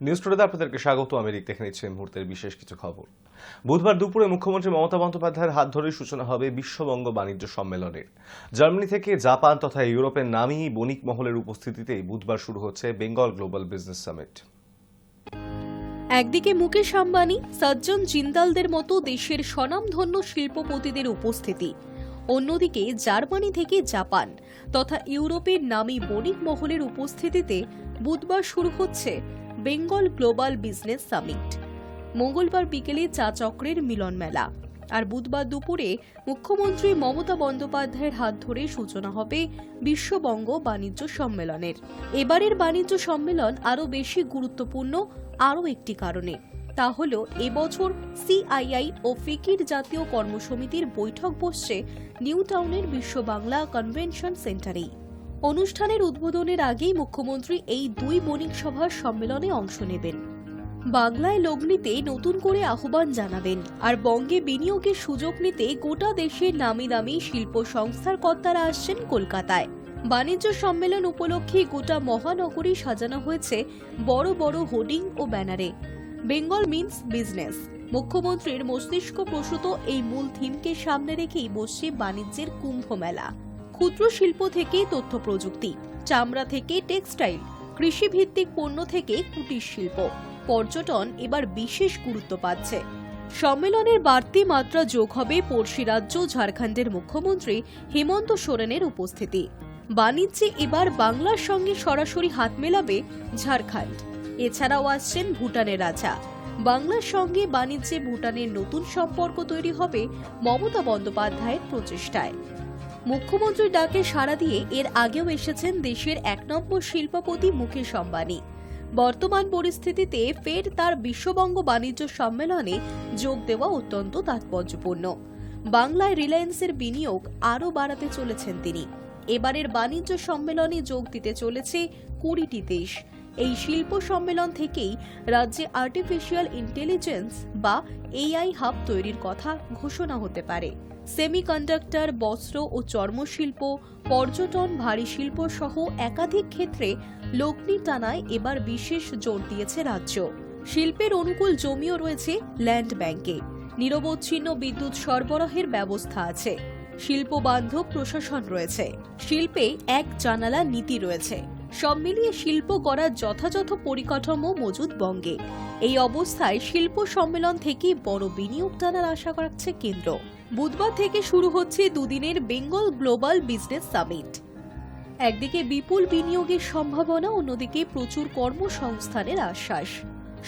News টুডেতে আপনাদেরকে স্বাগত। আমি দেখে নিচ্ছি এই মুহূর্তের বিশেষ কিছু খবর। বুধবার দুপুরে মুখ্যমন্ত্রী মমতা বন্দ্যোপাধ্যায়ের হাত ধরে সূচনা হবে বিশ্ববঙ্গ বাণিজ্য সম্মেলনের। জার্মানি থেকে জাপান তথা ইউরোপের নামী বণিক মহলের উপস্থিতিতে বুধবার শুরু হচ্ছে বেঙ্গল গ্লোবাল বিজনেস সামিট। একদিকে মুকেশ আম্বানি, সজ্জন জিন্দালদের মতো দেশের স্বনামধন্য শিল্পপতিদের উপস্থিতি, অন্যদিকে জার্মানি থেকে জাপান তথা ইউরোপের নামী বণিক মহলের উপস্থিতিতে বুধবার শুরু হচ্ছে বেঙ্গল গ্লোবাল বিজনেস সামিট। মঙ্গলবার বিকেলে চা চক্রের মিলন মেলা, আর বুধবার দুপুরে মুখ্যমন্ত্রী মমতা বন্দ্যোপাধ্যায়ের হাত ধরে সূচনা হবে বিশ্ববঙ্গ বাণিজ্য সম্মেলনের। এবারের বাণিজ্য সম্মেলন আরও বেশি গুরুত্বপূর্ণ আরও একটি কারণে, তা হল এবছর সিআইআই ও ফিকির জাতীয় কর্মসমিতির বৈঠক বসছে নিউ টাউনের বিশ্ব বাংলা কনভেনশন সেন্টারেই। অনুষ্ঠানের উদ্বোধনের আগেই মুখ্যমন্ত্রী এই দুই বণিক সভার সম্মেলনে অংশ নেবেন। বাংলায় লগ্নিতে নতুন করে আহ্বান জানাবেন, আর বঙ্গে বিনিয়োগের সুযোগ নিতে গোটা দেশের নামি দামি শিল্প সংস্থার কর্তারা আসছেন কলকাতায়। বাণিজ্য সম্মেলন উপলক্ষে গোটা মহানগরী সাজানো হয়েছে বড় বড় হোর্ডিং ও ব্যানারে। Bengal means business. মুখ্যমন্ত্রীর মস্তিষ্ক প্রসূত এই মূল থিমকে সামনে রেখেই বসছে বাণিজ্যের কুম্ভ মেলা। ক্ষুদ্র শিল্প থেকে তথ্য প্রযুক্তি, চামড়া থেকে টেক্সটাইল, কৃষিভিত্তিক পণ্য থেকে কুটির শিল্প, পর্যটন এবার বিশেষ গুরুত্ব পাচ্ছে। সম্মেলনের বাড়তি মাত্রা যোগ হবে পড়শি রাজ্য ঝাড়খণ্ডের মুখ্যমন্ত্রী হেমন্ত সোরেনের উপস্থিতি। বাণিজ্যে এবার বাংলার সঙ্গে সরাসরি হাত মেলাবে ঝাড়খণ্ড। এছাড়াও আসছেন ভুটানের রাজা। বাংলার সঙ্গে বাণিজ্যে ভুটানের নতুন সম্পর্ক তৈরি হবে মমতা বন্দ্যোপাধ্যায়ের প্রচেষ্টায়। মুখ্যমন্ত্রীর ডাকে সাড়া দিয়ে এর আগেও এসেছেন দেশের ১ নম্বর শিল্পপতি মুকেশ আম্বানি। বর্তমান পরিস্থিতিতে ফের তার বিশ্ববঙ্গ বাণিজ্য সম্মেলনে যোগ দেওয়া অত্যন্ত তাৎপর্যপূর্ণ। বাংলায় রিলায়েন্সের বিনিয়োগ আরও বাড়াতে চলেছেন তিনি। এবারের বাণিজ্য সম্মেলনে যোগ দিতে চলেছে ২০টি দেশ। এই শিল্প সম্মেলন থেকেই রাজ্যে আর্টিফিশিয়াল ইন্টেলিজেন্স বা এআই হাব তৈরির কথা ঘোষণা হতে পারে। সেমিকন্ডাক্টর, বস্ত্র ও চর্মশিল্প, পর্যটন, ভারী শিল্প সহ একাধিক ক্ষেত্রে লগ্নি টানায় এবার বিশেষ জোর দিয়েছে রাজ্য। শিল্পের অনুকূল জমিও রয়েছে ল্যান্ড ব্যাংকে। নিরবচ্ছিন্ন বিদ্যুৎ সরবরাহের ব্যবস্থা আছে। শিল্প বান্ধব প্রশাসন রয়েছে। শিল্পে এক জানালা নীতি রয়েছে। সব মিলিয়ে শিল্প গড়ার যথাযথ পরিকাঠামো মজুদ বঙ্গে। এই অবস্থায় শিল্প সম্মেলন থেকে বড় বিনিয়োগ টানার আশা রাখছে কেন্দ্র। বুধবার থেকে শুরু হচ্ছে দুদিনের বেঙ্গল গ্লোবাল বিজনেস সামিট। একদিকে বিপুল বিনিয়োগের সম্ভাবনা, অন্যদিকে প্রচুর কর্মসংস্থানের আশ্বাস।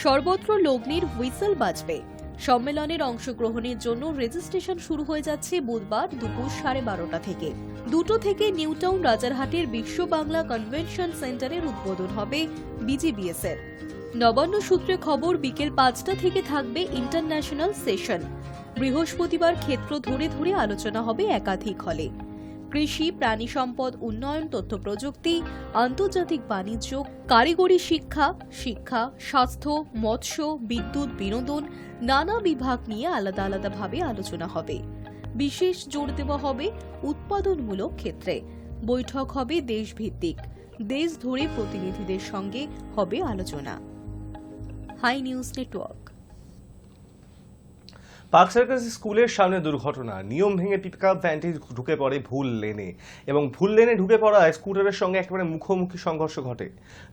সর্বত্র লগ্নির হুইসেল বাজবে। সম্মেলনের অংশগ্রহণের জন্য রেজিস্ট্রেশন শুরু হয়ে যাচ্ছে বুধবার দুপুর 12:30 থেকে। 2টো থেকে নিউ টাউন রাজারহাটের বিশ্ব বাংলা কনভেনশন সেন্টারের উদ্বোধন হবে বিজিবিএস এর। নবান্ন সূত্রে খবর, বিকেল 5টা থেকে থাকবে ইন্টারন্যাশনাল সেশন। বৃহস্পতিবার ক্ষেত্র ধরে ধরে আলোচনা হবে একাধিক হলে। কৃষি, প্রাণী সম্পদ উন্নয়ন, তথ্য প্রযুক্তি, আন্তর্জাতিক বাণিজ্য, কারিগরি শিক্ষা, স্বাস্থ্য, মৎস্য, বিদ্যুৎ, বিনোদন নানা বিভাগ নিয়ে আলাদা আলাদাভাবে আলোচনা হবে। বিশেষ জোর দেওয়া হবে উৎপাদনমূলক ক্ষেত্রে। বৈঠক হবে দেশভিত্তিক। দেশ ধরে প্রতিনিধিদের সঙ্গে হবে আলোচনা। Hi news network. Park Circus স্কুলের সামনে দুর্ঘটনা। নিয়ম ভেঙে পিকআপ ভ্যানটি ঢুকে পড়ে ভুল লেনে, এবং ভুল লেনে ঢুকে পড়ায় স্কুটারের সঙ্গে একেবারে মুখোমুখি সংঘর্ষ ঘটে।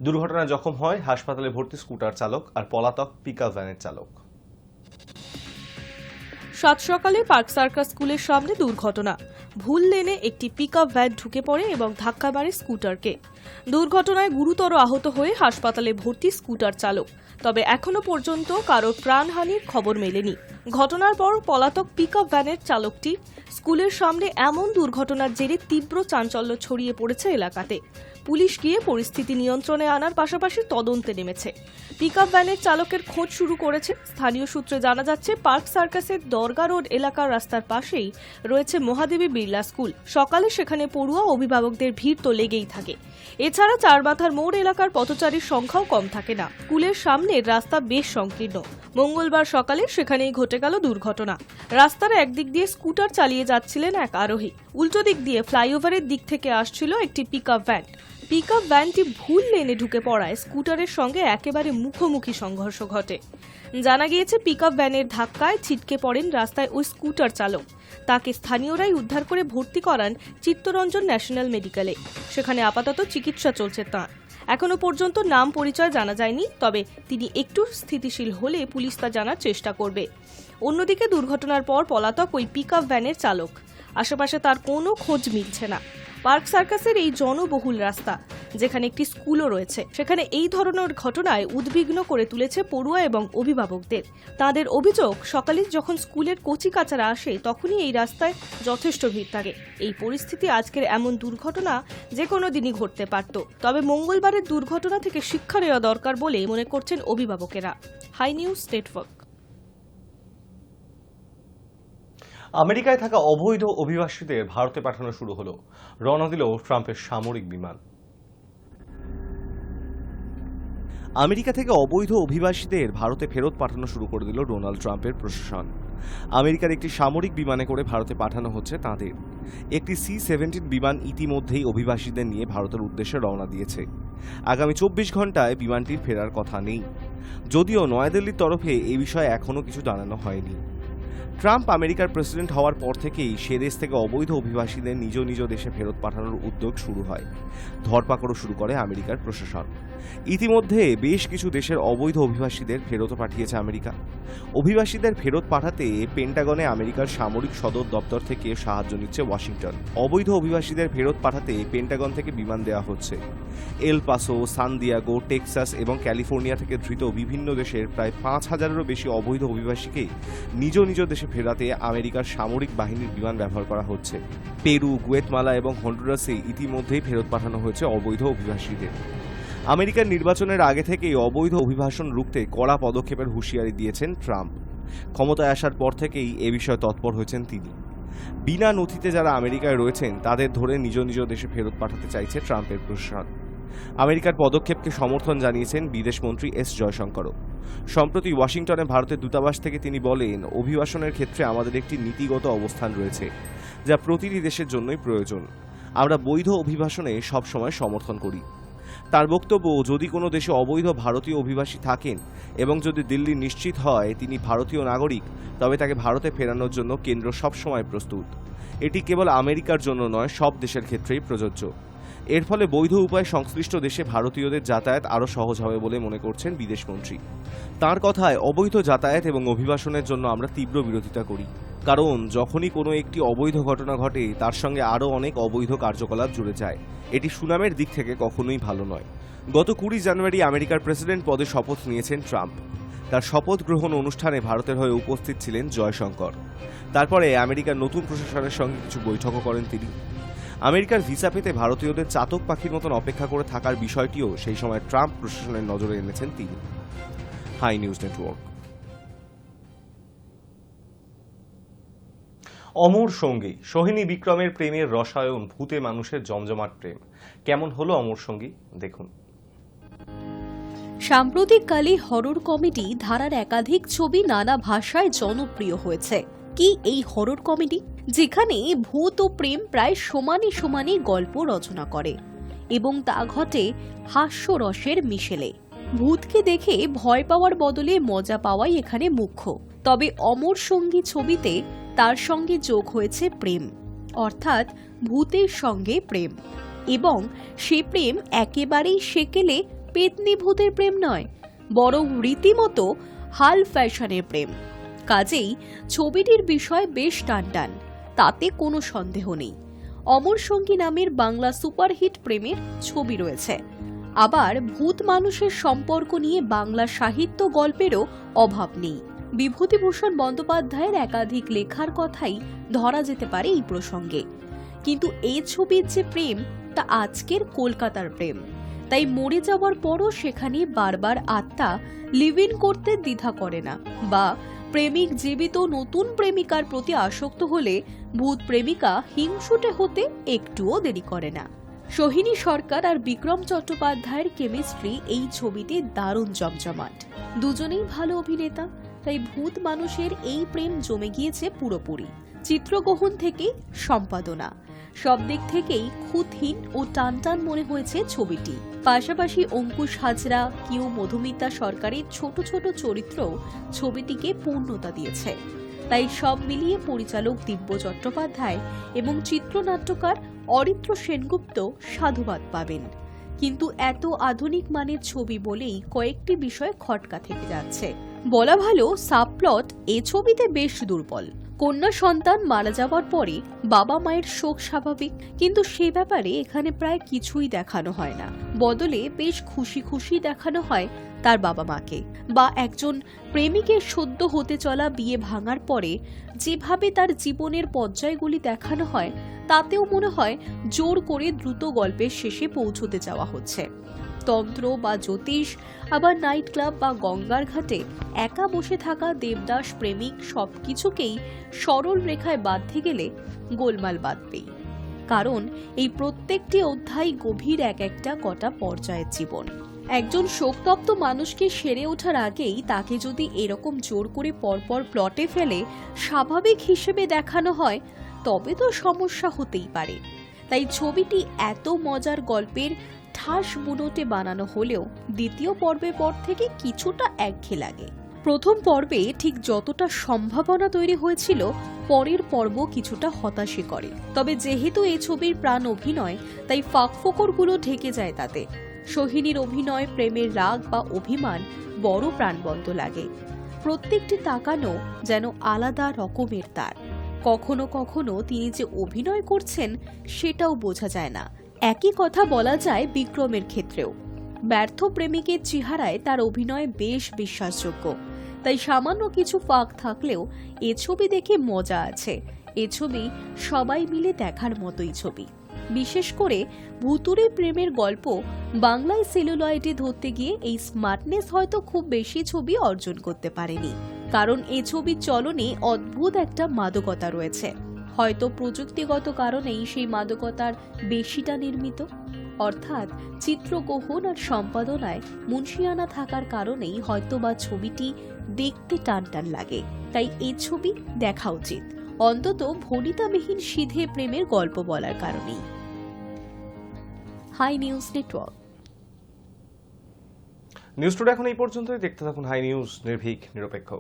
দুর্ঘটনায় জখম হয় হাসপাতালে ভর্তি স্কুটার চালক আর পলাতক পিকআপ ভ্যানের চালক। সাত সকালে পার্ক সার্কাস স্কুলের সামনে দুর্ঘটনা। ভুল লেনে একটি পিকআপ ভ্যান ঢুকে পড়ে এবং ধাক্কা মারে স্কুটারকে। দুর্ঘটনায় গুরুতর আহত হয়ে হাসপাতালে ভর্তি স্কুটার চালক। তবে এখনো পর্যন্ত কারোর প্রাণহানির খবর মেলেনি। ঘটনার পর পলাতক পিকআপ ভ্যানের চালকটি স্কুলের সামনে এমন দুর্ঘটনার জেরে তীব্র চাঞ্চল্য ছড়িয়ে পড়েছে এলাকাতে। পুলিশ গিয়ে পরিস্থিতি নিয়ন্ত্রণে আনার পাশাপাশি তদন্তে নেমেছে। পিকআপ ভ্যানের চালকের খোঁজ শুরু করেছে। স্থানীয় সূত্রে জানা যাচ্ছে, পার্ক সার্কাসের দরগা রোড এলাকার রাস্তার পাশেই রয়েছে মহাদেবী বিড়লা স্কুল। সকালে সেখানে পড়ুয়া অভিভাবকদের ভিড় তো লেগেই থাকে। এছাড়া চারমাথার মোড় এলাকার পথচারীর সংখ্যাও কম থাকে না। স্কুলের সামনের রাস্তা বেশ সংকীর্ণ। মঙ্গলবার সকালে সেখানেই ঘটে গেল দুর্ঘটনা। রাস্তার একদিক দিয়ে স্কুটার চালিয়ে যাচ্ছিলেন এক আরোহী। উল্টো দিক দিয়ে ফ্লাইওভারের দিক থেকে আসছিল একটি পিকআপ ভ্যান। পিকআপ ভ্যানটি ভুল লেনে ঢুকে পড়ায় স্কুটারের সঙ্গে একেবারে মুখোমুখি সংঘর্ষ ঘটে। জানা গিয়েছে পিকআপ ভ্যানের ধাক্কায় ছিটকে পড়েন রাস্তায় ওই স্কুটার চালক। তাকে স্থানীয়রাই উদ্ধার করে ভর্তি করান চিত্তরঞ্জন ন্যাশনাল মেডিকেলে। সেখানে আপাতত চিকিৎসা চলছে তাঁর। এখনো পর্যন্ত নাম পরিচয় জানা যায়নি, তবে তিনি একটু স্থিতিশীল হলে পুলিশ তা জানার চেষ্টা করবে। অন্যদিকে দুর্ঘটনার পর পলাতক ওই পিকআপ ভ্যানের চালক। আশেপাশে তার কোনো খোঁজ মিলছে না। পার্ক সার্কাসের এই জনবহুল রাস্তা, যেখানে একটি স্কুলও রয়েছে, সেখানে এই ধরনের ঘটনায় উদ্বিগ্ন করে তুলেছে পড়ুয়া এবং অভিভাবকদের। তাদের অভিযোগ, সকালে যখন স্কুলের কচি কাচারা আসে তখনই এই রাস্তায় যথেষ্ট ভিড় থাকে। এই পরিস্থিতি আজকের এমন দুর্ঘটনা যে কোনো দিনই ঘটতে পারত। তবে মঙ্গলবারের দুর্ঘটনা থেকে শিক্ষা নেওয়া দরকার বলে মনে করছেন অভিভাবকেরা। High news network. আমেরিকায় থাকা অবৈধ অভিবাসীদের ভারতে পাঠানো শুরু হলো। রওনা দিল ট্রাম্পের সামরিক বিমান। আমেরিকা থেকে অবৈধ অভিবাসীদের ভারতে ফেরত পাঠানো শুরু করে দিল ডোনাল্ড ট্রাম্পের প্রশাসন। আমেরিকার একটি সামরিক বিমানে করে ভারতে পাঠানো হচ্ছে তাদের। একটি C-17 বিমান ইতিমধ্যেই অভিবাসীদের নিয়ে ভারতের উদ্দেশ্যে রওনা দিয়েছে। আগামী 24 ঘন্টায় বিমানটির ফেরার কথা নেই, যদিও নয়াদিল্লির তরফে এ বিষয়ে এখনও কিছু জানানো হয়নি। ট্রাম্প আমেরিকার প্রেসিডেন্ট হওয়ার পর থেকেই সে দেশ থেকে অবৈধ অভিবাসীদের নিজ নিজ দেশে ফেরত পাঠানোর উদ্যোগ শুরু হয়। ধরপাকড়ও শুরু করে আমেরিকার প্রশাসন। ইতিমধ্যে বেশ কিছু দেশের অবৈধ অভিবাসীদের ফেরত পাঠিয়েছে আমেরিকা। অভিবাসীদের ফেরত পাঠাতে পেন্টাগনে আমেরিকার সামরিক সদর দপ্তর থেকে সাহায্য নিচ্ছে ওয়াশিংটন। অবৈধ অভিবাসীদের ফেরত পাঠাতে পেন্টাগন থেকে বিমান দেওয়া হচ্ছে। এল পাসো, সান দিয়াগো, টেক্সাস এবং ক্যালিফোর্নিয়া থেকে ধৃত বিভিন্ন দেশের প্রায় 5,000-এরও বেশি অবৈধ অভিবাসীকে নিজ নিজ দেশে ফেরাতে আমেরিকার সামরিক বাহিনীর বিমান ব্যবহার করা হচ্ছে। পেরু, গুয়েতমালা এবং হন্ডুরাসে ইতিমধ্যেই ফেরত পাঠানো হয়েছে অবৈধ অভিবাসীদের। আমেরিকার নির্বাচনের আগে থেকেই অবৈধ অভিবাসন রুখতে কড়া পদক্ষেপের হুঁশিয়ারি দিয়েছেন ট্রাম্প। ক্ষমতায় আসার পর থেকেই এ বিষয়ে তৎপর হয়েছেন তিনি। বিনা নথিতে যারা আমেরিকায় রয়েছেন তাদের ধরে নিজ নিজ দেশে ফেরত পাঠাতে চাইছে ট্রাম্পের প্রশাসন। আমেরিকার পদক্ষেপকে সমর্থন জানিয়েছেন বিদেশমন্ত্রী এস জয়শঙ্করও। সম্প্রতি ওয়াশিংটনে ভারতের দূতাবাস থেকে তিনি বলেন, অভিবাসনের ক্ষেত্রে আমাদের একটি নীতিগত অবস্থান রয়েছে, যা প্রতিটি দেশের জন্যই প্রয়োজন। আমরা বৈধ অভিবাসনে সবসময় সমর্থন করি। তার বক্তব্য, যদি কোনো দেশে অবৈধ ভারতীয় অভিবাসী থাকেন এবং যদি দিল্লি নিশ্চিত হয় তিনি ভারতীয় নাগরিক, তবে তাকে ভারতে ফেরানোর জন্য কেন্দ্র সবসময় প্রস্তুত। এটি কেবল আমেরিকার জন্য নয়, সব দেশের ক্ষেত্রেই প্রযোজ্য। এর ফলে বৈধ উপায়ে সংশ্লিষ্ট দেশে ভারতীয়দের যাতায়াত আরও সহজ হবে বলে মনে করছেন বিদেশমন্ত্রী। তার কথায়, অবৈধ যাতায়াত এবং অভিবাসনের জন্য আমরা তীব্র বিরোধিতা করি, কারণ যখনই কোনো একটি অবৈধ ঘটনা ঘটে তার সঙ্গে আরও অনেক অবৈধ কার্যকলাপ জুড়ে যায়। এটি সুনামের দিক থেকে কখনোই ভালো নয়। গত 20 জানুয়ারি আমেরিকার প্রেসিডেন্ট পদে শপথ নিয়েছেন ট্রাম্প। তার শপথ গ্রহণ অনুষ্ঠানে ভারতের হয়ে উপস্থিত ছিলেন জয়শঙ্কর। তারপরে আমেরিকার নতুন প্রশাসনের সঙ্গে কিছু বৈঠকও করেন তিনি। আমেরিকার ভিসা পেতে ভারতীয়দের চাতক পাখির মতন অপেক্ষা করে থাকার বিষয়টিও সেই সময় ট্রাম্প প্রশাসনের নজরে এনেছেন তিনি। High news network. অমর সঙ্গী সোহিনী বিক্রমের প্রেমের রসায়ন, ভূতে মানুষের জমজমাট প্রেম। কেমন হলো অমর সঙ্গী, দেখুন। সাম্প্রতিককালে হরর কমেডি ধারার একাধিক ছবি নানা ভাষায় জনপ্রিয় হয়েছে। কি এই হরর কমেডি, যেখানে ভূত ও প্রেম প্রায় সমানে সমানে গল্প রচনা করে এবং তা ঘটে হাস্যরসের মিশেলে। ভূতকে দেখে ভয় পাওয়ার বদলে মজা পাওয়াই এখানে মুখ্য। তবে অমর সঙ্গী ছবিতে তার সঙ্গে যোগ হয়েছে প্রেম, অর্থাৎ ভূতের সঙ্গে প্রেম, এবং সে প্রেম একেবারেই সেকেলে পেতনি ভূতের প্রেম নয়, বরং রীতিমতো হাল ফ্যাশনের প্রেম। কাজেই ছবিটির বিষয় বেশ টানটান, তাতে কোনো সন্দেহ নেই। অমর সঙ্গী নামের বাংলা সুপারহিট প্রেমের ছবি রয়েছে। আবার ভূত মানুষের সম্পর্ক নিয়ে বাংলা সাহিত্য গল্পেরও অভাব নেই। বিভূতিভূষণ বন্দ্যোপাধ্যায়ের একাধিক লেখার কথাই ধরা যেতে পারে এই প্রসঙ্গে। কিন্তু এই ছবির যে প্রেম, তা আজকের কলকাতার প্রেম। তাই মরে যাওয়ার পরও সেখানে বারবার আত্মা লিভ ইন করতে দ্বিধা করে না, বা প্রেমিক জীবিত নতুন প্রেমিকার প্রতি আসক্ত হলে ভূত প্রেমিকা হিংসুটে হতে একটুও দেরি করে না। সোহিনী সরকার আর বিক্রম চট্টোপাধ্যায়ের কেমিস্ট্রি এই ছবিতে দারুণ জমজমাট। দুজনেই ভালো অভিনেতা, তাই ভূত মানুষের এই প্রেম জমে গিয়েছে পুরোপুরি। চিত্রগ্রহণ থেকে সম্পাদনা, সব দিক থেকেই খুঁতহীন ও টানটান মনে হয়েছে ছবিটি। পাশাপাশি অঙ্কুশ হাজরা, কিউ মধুমিতা সরকারের ছোট ছোট চরিত্র ছবিটিকে পূর্ণতা দিয়েছে। তাই সব মিলিয়ে পরিচালক দিব্য চট্টোপাধ্যায় এবং চিত্রনাট্যকার অরিত্র সেনগুপ্ত সাধুবাদ পাবেন। কিন্তু এত আধুনিক মানের ছবি বলেই কয়েকটি বিষয় খটকা থেকে যাচ্ছে। বলা ভালো, সাবপ্লট এ ছবিতে বেশ দুর্বল। কন্যা সন্তান মারা যাওয়ার পরে বাবা মায়ের শোক স্বাভাবিক, কিন্তু সে ব্যাপারে এখানে প্রায় কিছুই দেখানো হয় না। বদলে বেশ খুশি খুশি দেখানো হয় তার বাবা মাকে, বা একজন প্রেমিকের সদ্য হতে চলা বিয়ে ভাঙার পরে যেভাবে তার জীবনের পর্যায়গুলি দেখানো হয়, তাতেও মনে হয় জোর করে দ্রুত গল্পের শেষে পৌঁছতে যাওয়া হচ্ছে। তন্ত্র বা জ্যোতিষ, আবার নাইট ক্লাব বা গঙ্গার ঘাটে একা বসে থাকা দেবদাস প্রেমিক সবকিছুকেই সরল রেখায় বাঁধতে গেলে গোলমাল বাঁধবেই। কারণ এই প্রত্যেকটি অধ্যায় গভীর এক একটা কটা পর্যায়ের জীবন। একজন শোকতপ্ত মানুষকে সেরে ওঠার আগেই তাকে যদি এরকম জোর করে পরপর প্লটে ফেলে স্বাভাবিক হিসেবে দেখানো হয়, তবে তো সমস্যা হতেই পারে। তাই ছবিটি এত মজার গল্পের ঠাস বুনোটে বানানো হলেও দ্বিতীয় পর্বের পর থেকে কিছুটা একঘেয়ে লাগে। প্রথম পর্বে ঠিক যতটা সম্ভাবনা তৈরি হয়েছিল, পরের পর্ব কিছুটা হতাশে করে। তবে যেহেতু এই ছবির প্রাণ অভিনয়, তাই ফাঁকফোকরগুলো ঢেকে যায় তাতে। সোহিনীর অভিনয়, প্রেমের রাগ বা অভিমান বড় প্রাণবন্ত লাগে। প্রত্যেকটি তাকানো যেন আলাদা রকমের তার। কখনো কখনো তিনি যে অভিনয় করছেন সেটাও বোঝা যায় না। একই কথা বলা যায় বিক্রমের ক্ষেত্রেও। ব্যর্থ প্রেমিকের চেহারায় তার অভিনয় বেশ বিশ্বাসযোগ্য। তাই সামান্য কিছু ফাঁক থাকলেও এ ছবি দেখে মজা আছে। এ ছবি সবাই মিলে দেখার মতোই ছবি। বিশেষ করে ভুতুড়ে প্রেমের গল্প বাংলায় সেলুলয়েডে ধরতে গিয়ে এই স্মার্টনেস হয়তো খুব বেশি ছবি অর্জন করতে পারেনি। কারণ এই ছবির চলনে অদ্ভুত একটা মাদকতা রয়েছে। হয়তো প্রযুক্তিগত কারণেই সেই মাদকতার বেশিটা নির্মিত, অর্থাৎ চিত্রগ্রহণ আর সম্পাদনায় মুন্সিয়ানা থাকার কারণেই হয়তোবা ছবিটি দেখতে টানটান লাগে। তাই এই ছবি দেখা উচিত, অন্তত ভনিতাবিহীন সিধে প্রেমের গল্প বলার কারণেই। Hi news network. News today এখন এই পর্যন্তই। দেখতে থাকুন হাই নিউজ, নির্ভীক, নিরপেক্ষ।